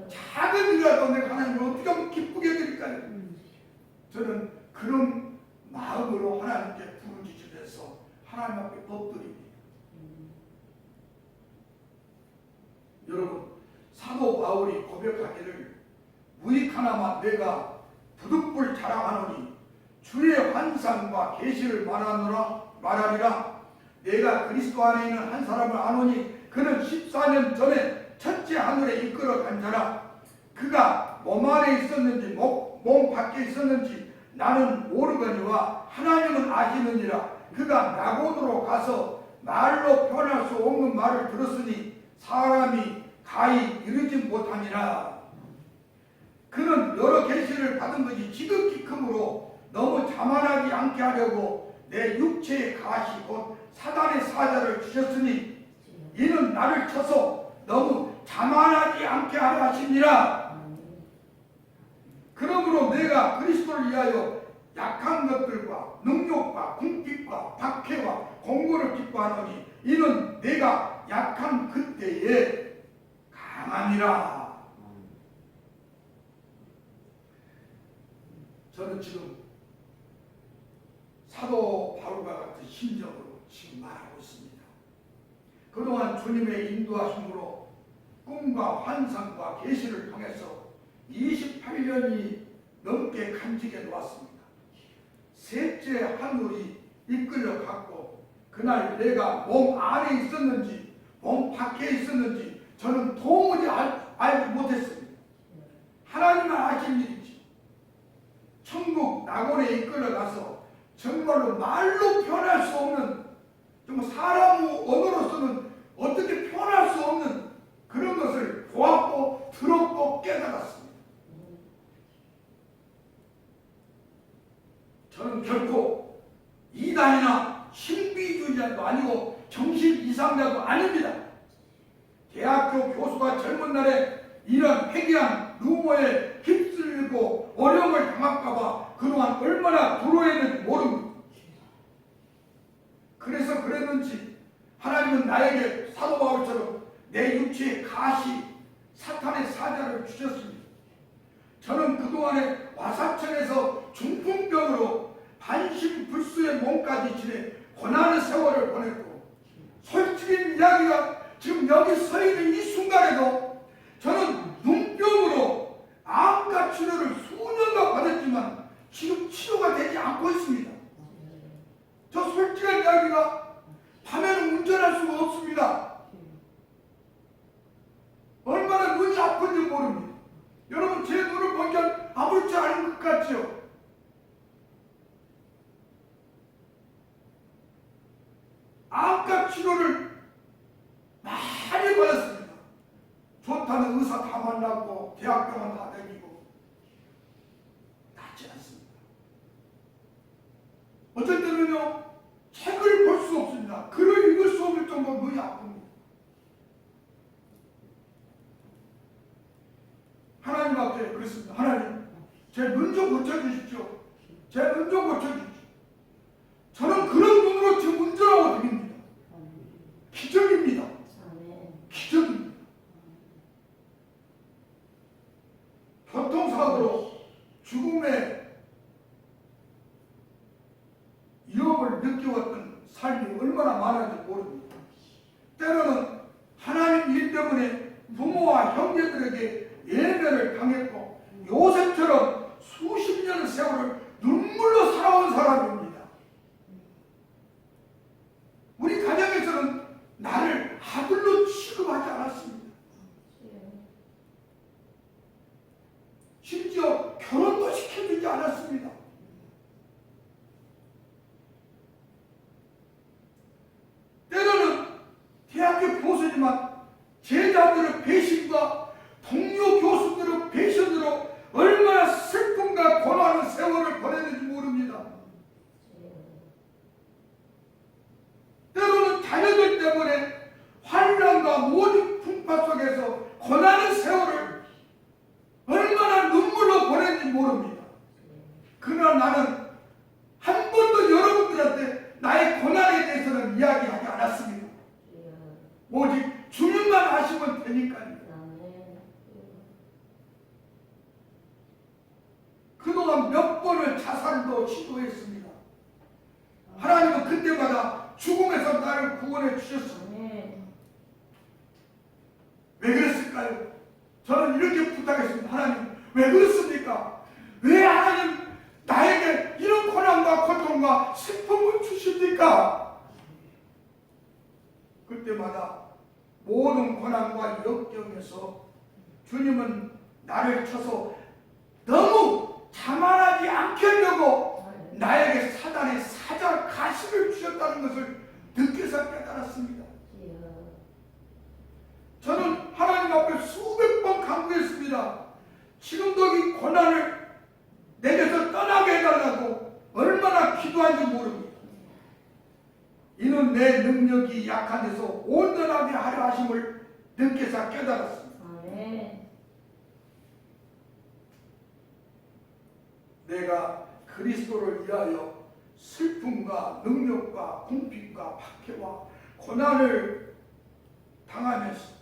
작은 일이라도 내가 하나님을 어떻게 하면 기쁘게 해드릴까요? 저는 그런 마음으로 하나님께 부르짖으면서 하나님 앞에 엎드립니다. 여러분, 사도 바울이 고백하기를 무익 하나만 내가 부득불 자랑하노니 주의 환상과 계시를 말하리라. 내가 그리스도 안에 있는 한 사람을 아노니 그는 14년 전에 첫째 하늘에 이끌어 간 자라. 그가 몸 안에 있었는지 몸 밖에 있었는지 나는 모르거니와 하나님은 아시느니라. 그가 낙원으로 가서 말로 표현할 수 없는 말을 들었으니 사람이 가히 이르지 못하니라. 그는 여러 계시를 받은 것이 지극히 크므로 너무 자만하지 않게 하려고 내 육체의 가시 곧 사단의 사자를 주셨으니 이는 나를 쳐서 너무 자만하지 않게 하려 하시니라. 그러므로 내가 그리스도를 위하여 약한 것들과 능욕과 궁핍과 박해와 공고를 기뻐하노니 이는 내가 약한 그때에 강함이라. 저는 지금 사도 바울과 같은 심정으로 지금 말하고 있습니다. 그동안 주님의 인도하심으로 꿈과 환상과 계시를 통해서 28년이 넘게 간직해 놓았습니다. 셋째 하늘이 이끌려 갔고 그날 내가 몸 안에 있었는지 몸 밖에 있었는지 저는 도무지 알지 못했습니다. 하나님만 아신 일이지. 천국 낙원에 이끌려 가서 정말로 말로 표현할 수 없는, 정말 사람 언어로서는 어떻게 표현할 수 없는 그런 것을 보았고 들었고 깨달았습니다. 저는 결코 이단이나 신비주의자도 아니고 정신 이상자도 아닙니다. 대학교 교수가 젊은 날에 이런 회개한 루머에 휩쓸리고 어려움을 당할까봐 그동안 얼마나 두려워했는지 모릅니다. 그래서 그랬는지 하나님은 나에게 사도 바울처럼 내 육체의 가시 사탄의 사자를 주셨습니다. 저는 그동안에 와사천에서 중풍병으로 반신불수의 몸까지 지내 고난의 세월을 보냈고, 솔직히 이야기가 지금 여기 서 있는 이 순간에도 저는 눈병으로 암과 치료를 수년간 받았지만 지금 치료가 되지 않고 있습니다. 저 솔직한 이야기가 밤에는 운전할 수가 없습니다. 얼마나 눈이 아픈지 모릅니다. 여러분, 제 눈을 보니까 아무렇지 않은 것 같죠? 암과 치료를 많이 받았습니다. 좋다는 의사 다 만나고 대학병원 다 다니고 낫지 않습니다. 어쩔 때는요 책을 볼 수 없습니다. 글을 읽을 수 없을 정도로 눈이 아픕니다. 하나님 앞에 그랬습니다. 하나님, 제 눈 좀 고쳐주십시오. 제 눈 좀 고쳐주십시오. 저는 그런 눈으로 지금 운전하고 다닙니다. 기적입니다. 기적입니다. 교통사고로 죽음의 세월을 느껴왔던 삶이 얼마나 많은지 모릅니다. 때로는 하나님 일 때문에 부모와 형제들에게 예배를 당했고 요셉처럼 수십 년의 세월을 눈물로 살아온 사람입니다. 우리 가정에서는 나를 아들로 취급하지 않았습니다. 심지어 결혼도 시켜주지 않았습니다. 때로는 대학교 교수지만 제자들의 배신과 동료 교수들의 배신으로 얼마나 슬픔과 고난의 세월을 보냈는지 모릅니다. 때로는 자녀들 때문에 환난과 모든 풍파 속에서 고난의 세월을 얼마나 눈물로 보냈는지 모릅니다. 그러나 나는 한 번도 여러분들한테 나의 고난에 대해서는 이야기하지 않았습니다. 오직 주님만 하시면 되니까요. 그동안 몇 번을 자살도 시도했습니다. 하나님은 그때마다 죽음에서 나를 구원해 주셨습니다. 왜 그랬을까요? 저는 이렇게 부탁했습니다. 하나님, 왜 그렇습니까? 왜 하나님 나에게 이런 고난과 고통과 슬픔을 주십니까? 그때마다 모든 고난과 역경에서 주님은 나를 쳐서 너무 자만하지 않게 하려고 나에게 사단의 사자 가시를 주셨다는 것을 느껴서 깨달았습니다. 저는 하나님 앞에 수백 번 간구했습니다. 지금도 이 고난을 내게서 떠나게 해달라고 얼마나 기도한지 모릅니다. 이는 내 능력이 약한 데서 온전하게 하려 하심을 느껴서 깨달았습니다. 내가 그리스도를 위하여 슬픔과 능력과 궁핍과 박해와 고난을 당하면서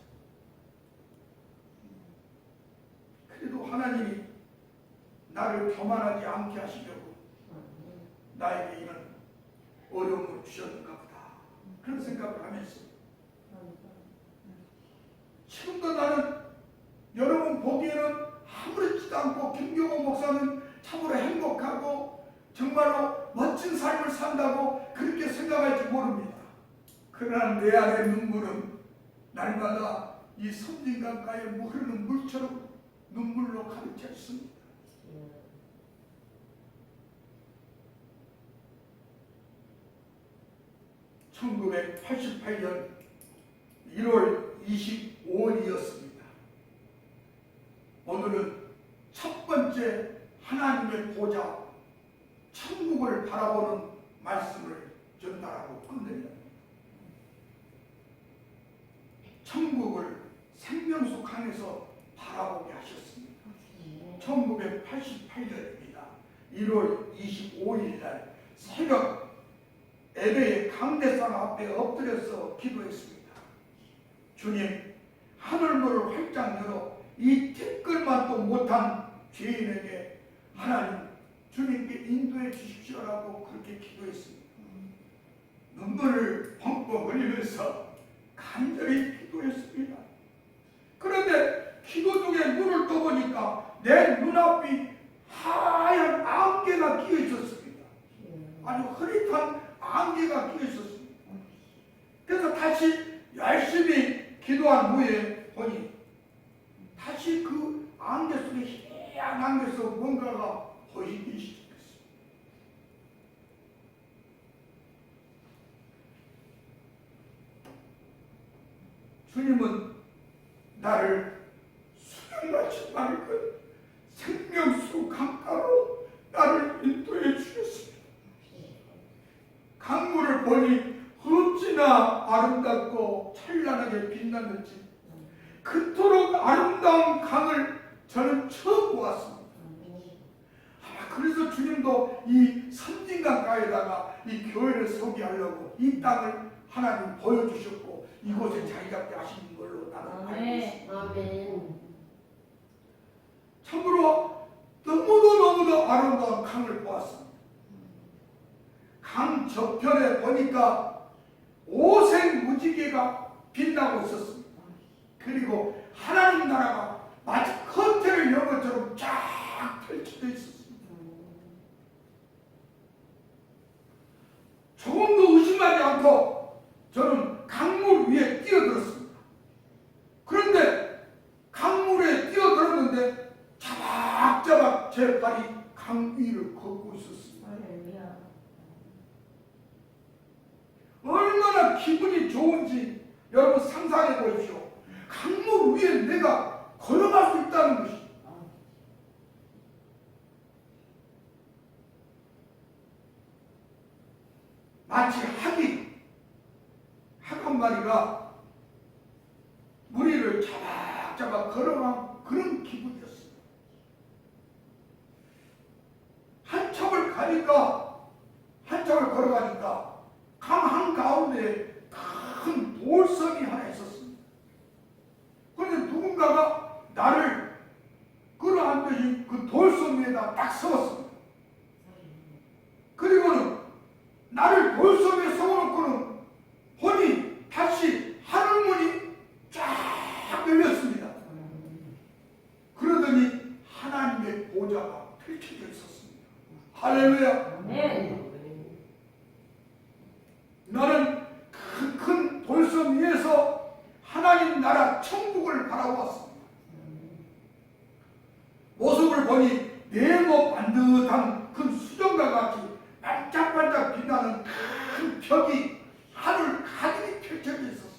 그래도 하나님이 나를 교만하지 않게 하시려고 나에게 이런 어려움을 주셨는가 보다, 그런 생각을 하면서 지금도 나는 여러분 보기에는 아무렇지도 않고 김경호 목사는 참으로 행복하고 정말로 멋진 삶을 산다고 그렇게 생각할지 모릅니다. 그러나 내 안의 눈물은 날마다 이 섬진강가에 흐르는 물처럼 눈물로 가득 차 있습니다. 1988년 1월 25일이었습니다. 오늘은 첫 번째 하나님의 보좌, 천국을 바라보는 말씀을 전달하고 끝냅니다. 천국을 생명수 강에서 바라보게 하셨습니다. 1988년입니다. 1월 25일 날 새벽 예배의 강대상 앞에 엎드려서 기도했습니다. 주님, 하늘문을 활짝 열어 이 티끌만도 못한 죄인에게 하나님 주님께 인도해 주십시오라고 그렇게 기도했습니다. 눈물을 펑펑 흘리면서 간절히 기도했습니다. 그런데 기도 중에 눈을 떠보니까 내 눈앞이 하얀 안개가 끼어 있었습니다. 아주 흐릿한 안개가 끼어 있었습니다. 그래서 다시 열심히 기도한 후에 보니 다시 그 안개 속에 하얀 안개 속 뭔가가 보이기 시작했습니다. 주님은 나를 수령같이 맑은 생명수 강가로 나를 인도해 주셨습니다. 강물을 보니 어찌나 아름답고 찬란하게 빛났는지 그토록 아름다운 강을 저는 처음 보았습니다. 그래서 주님도 이 섬진강가에다가 이 교회를 소개하려고 이 땅을 하나님 보여주셨고 이곳에 자기 잡게 하시는 걸로 나는 알고 있습니다. 참으로 너무도 아름다운 강을 보았습니다. 강 저편에 보니까 오색무지개가 빛나고 있었습니다. 그리고 하나님 나라가 마치 커튼을 연 것처럼 쫙 펼쳐져 있었습니다. 조금도 의심하지 않고 저는 강물 위에 뛰어들었습니다. 그런데 강물에 뛰어들었는데 자박자박 제 발이 강 위를 걷고 있었습니다. 할렐루야. 얼마나 기분이 좋은지 여러분 상상해 보십시오. 강물 위에 내가 걸어갈 수 있다는 것이. 마치 학 한 마리가 물 위를 자박자박 걸어간 그런 기분이었습니다. 한참을 걸어가니까 강 한가운데 큰 돌섬이 하나 있었습니다. 그런데 누군가가 나를 끌어안듯이 그 돌섬 위에다 딱 세웠습니다. 그리고는 나를 돌섬에 세워놓고는 보니 다시 하늘문이 쫙 열렸습니다. 그러더니 하나님의 보좌가 펼쳐져 있었습니다. 할렐루야. 네. 나는 그 큰 돌섬 위에서 하나님 나라 천국을 바라보았습니다. 모습을 보니 네모 반듯한 큰 수정과 같이 반짝반짝 빛나는 큰 벽이 하늘 가득히 펼쳐져 있었습니다.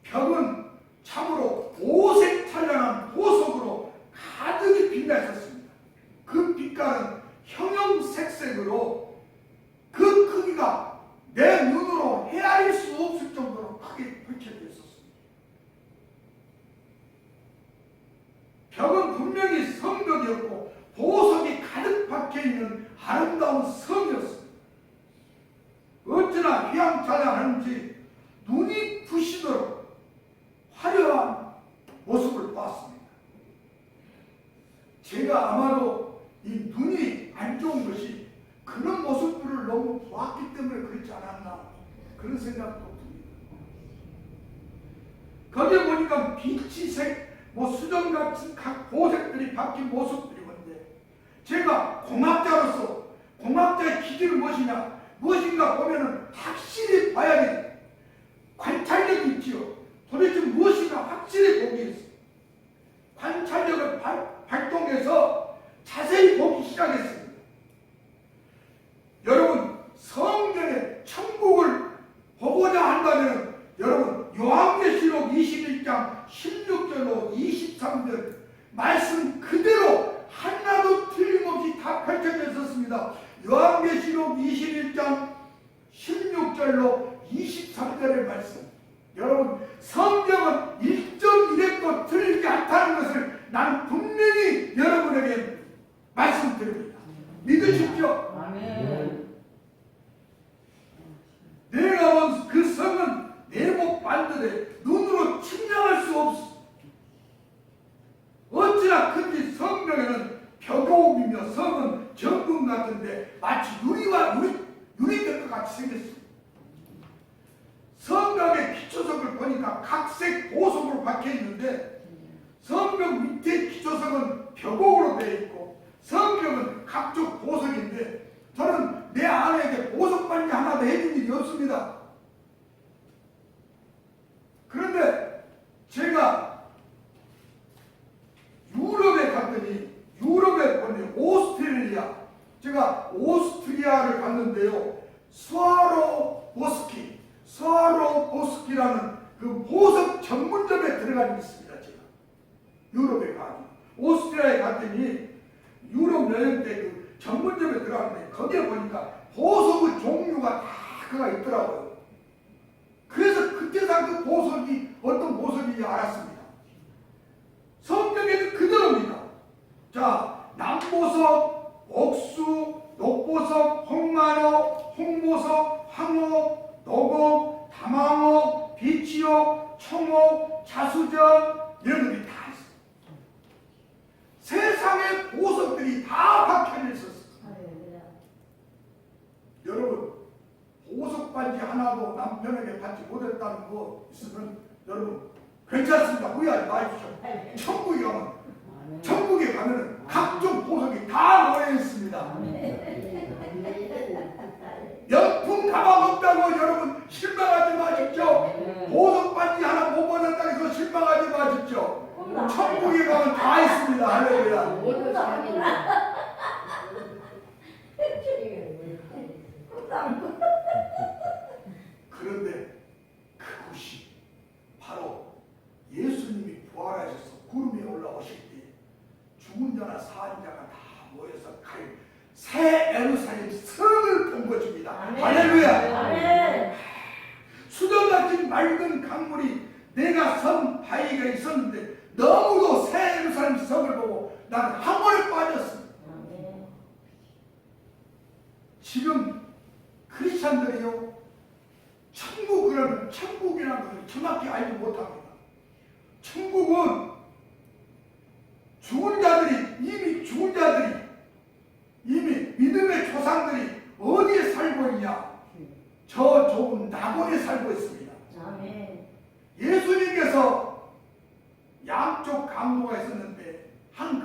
벽은 참으로 오색 찬란한 보석으로 가득히 빛나 있었습니다. 그 빛깔은 형형색색으로 그 크기가 내 눈으로 헤아릴 수 없을 정도로 크게 펼쳐져 있었습니다. 벽은 분명히 성벽이었고 보석이 가득 박혀있는 아름다운 성이었습니다. 어찌나 휘황찬란한지 눈이 부시도록 화려한 모습을 보았습니다. 제가 아마도 이 눈이 안 좋은 것이 그런 모습들을 너무 보았기 때문에 그렇지 않았나 그런 생각도 듭니다. 거기에 보니까 빛이색 수정같이 각 보색들이 바뀐 모습들이건데 제가 공학자로서 공학자의 기질은 무엇인가 보면은 확실히 봐야겠다. 관찰력이 있지요. 도대체 무엇인가 확실히 보기 위해서 관찰력을 발동해서 자세히 보기 시작했습니다. 여러분 성경의 천국을 보고자 한다면 여러분 요한계시록 21장 16절로 23절 말씀 그대로 하나도 틀림없이 다 펼쳐져 있었습니다. 요한계시록 21장 16절로 23절의 말씀. 여러분 성경은 1.1획도 틀리지 않다는 것을 나는 분명히 여러분에게 말씀드립니다. 믿으십시오. 아멘. 내가 본 그 성은 네모 반듯해 눈으로 측량할 수 없어. 어찌나 큰지 성벽에는 벽오이며 성은 정금 같은데 마치 유리벽과 같이 생겼어. 성벽의 기초석을 보니까 각색 보석으로 박혀 있는데 성벽 밑에 기초석은 벽옥으로 되어 있고 성벽은 각종 보석인데 저는 내 아내에게 보석 반지 하나도 해준 일이 없습니다. 그런데 제가 유럽에 갔더니 유럽에 보니 오스트레일리아 제가 오스트리아를 갔는데요. 스와로보스키라는 그 보석 전문점에 들어가 있습니다. 제가 유럽에 가고 오스트리아에 갔더니 유럽 여행 때 그 전문점에 들어갔는데 거기에 보니까 보석의 종류가 다 그가 있더라고요. 그래서 그때서 그 보석이 어떤 보석인지 알았습니다. 성경에는 그대로입니다. 자, 남보석, 옥수, 녹보석, 홍마노, 홍보석, 황옥, 노곡, 담황옥, 비치옥, 청옥, 자수정 이런 것들이 다 있어요. 세상의 보석들이 다 박혀져 있었어요. 하나도 남편에게 받지 못했다는 거 있으면 여러분 괜찮습니다. 후회하지 마십시오. 천국에 가면 천국에 가면은 각종 보석이 다 놓여 있습니다. 명품 가방 없다고 여러분 실망하지 마십시오. 보석 반지 하나 못 받았다고 해서 실망하지 마십시오. 천국에 가면 다 있습니다. 할렐루야. 그런데 그곳이 바로 예수님이 부활하셔서 구름에 올라오실 때 죽은 자나 산 자가 다 모여서 갈 새 예루살렘 성을 본 것입니다. 할렐루야. 수정같이 맑은 강물이 내가 선 바위가 있었는데 너무도 새 예루살렘 성을 보고 난 항원에 빠졌습니다. 지금 크리스찬들이요 천국이라는 것을 정확히 알지 못합니다. 천국은 이미 믿음의 조상들이 어디에 살고 있냐? 저 좁은 낙원에 살고 있습니다. 예수님께서 양쪽 강도가 있었는데 한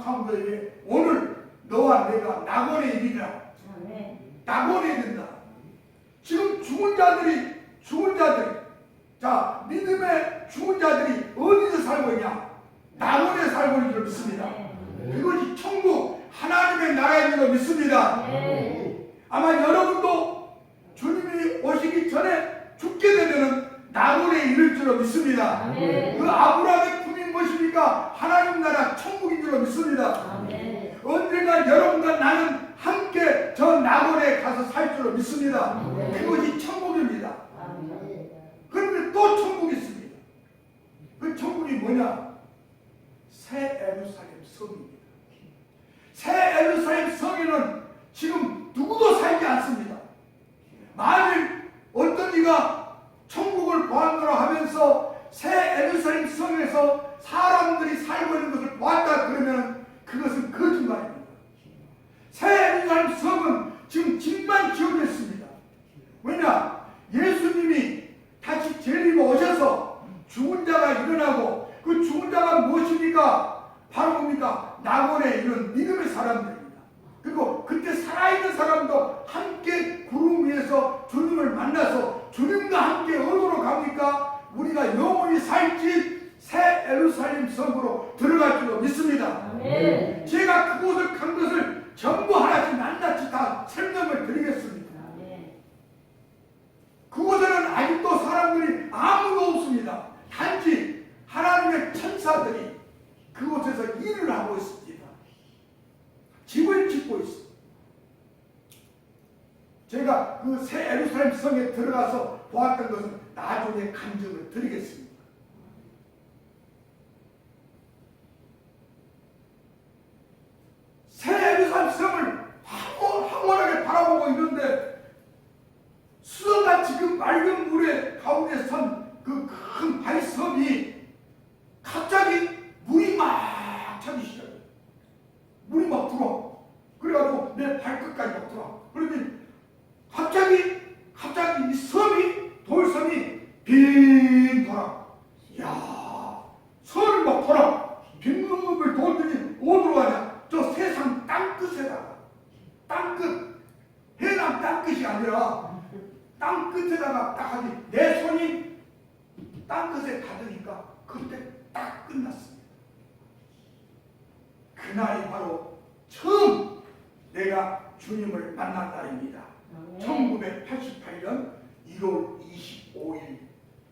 강도에게 오늘 너와 내가 낙원에 이르리라. 낙원에 이른다. 지금 죽은 자들이 자 믿음의 죽은 자들이 어디서 살고 있냐? 낙원에 살고 있는 줄 믿습니다. 그것이 천국 하나님의 나라인 줄 믿습니다. 아마 여러분도 주님이 오시기 전에 죽게 되면 낙원에 이를 줄 믿습니다. 그 아브라함의 꿈이 무엇입니까? 하나님 나라 천국인 줄 믿습니다. 언젠가 여러분과 나는 함께 저 낙원에 가서 살 줄 믿습니다. 그것이 천국입니다. 그런데 또 천국이 있습니다. 그 천국이 뭐냐? 새 예루살렘 성입니다. 새 예루살렘 성에는 지금 누구도 살지 않습니다. 만일 어떤 이가 천국을 보았노라 하면서 새 예루살렘 성에서 사람들이 살고 있는 것을 보았다 그러면 그것은 거짓말입니다. 새 예루살렘 성은 지금 집만 지어져 있습니다. 왜냐? 예수님이 다시 재림에 오셔서 죽은 자가 일어나고 그 죽은 자가 무엇입니까? 바로 뭡니까? 낙원에 이런 믿음의 사람들입니다. 그리고 그때 살아있는 사람도 함께 구름 위에서 주님을 만나서 주님과 함께 어디로 갑니까? 우리가 영원히 살지 새 예루살렘 성으로 들어갈 줄로 믿습니다. 제가 그곳을 간 것을 전부 하나씩 낱낱이 다 설명을 드리겠습니다. 그곳에는 아직도 사람들이 아무도 없습니다. 단지 하나님의 천사들이 그곳에서 일을 하고 있습니다. 집을 짓고 있습니다. 제가 그 새 예루살렘 성에 들어가서 보았던 것은 나중에 간증을 드리겠습니다. 새 예루살렘 성을 황홀하게 바라보고 있는데 수정같이 그 맑은 물의 가운데 선 그 큰 바위섬이 갑자기 물이 막 차기 시작해요. 물이 막 들어와. 그래가지고 내 발끝까지 막 들어와. 그러더니 갑자기 이 섬이 돌섬이 빙 돌아. 야, 섬을 막 돌아. 빙글빙글 돌더니 어디로 가냐? 저 세상 땅끝에다가 땅끝 해남 땅끝이 아니라 땅끝에다가 딱 하니 내 손이 땅끝에 닿으니까 그때 딱 끝났습니다. 그날이 바로 처음 내가 주님을 만난 날입니다. 1988년 1월 25일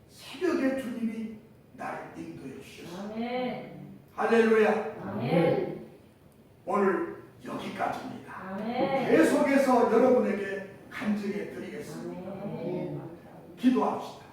새벽에 주님이 나를 인도해 주셨습니다. 할렐루야. 오늘 여기까지입니다. 계속해서 여러분에게 간증해 드리겠습니다. 기도합시다.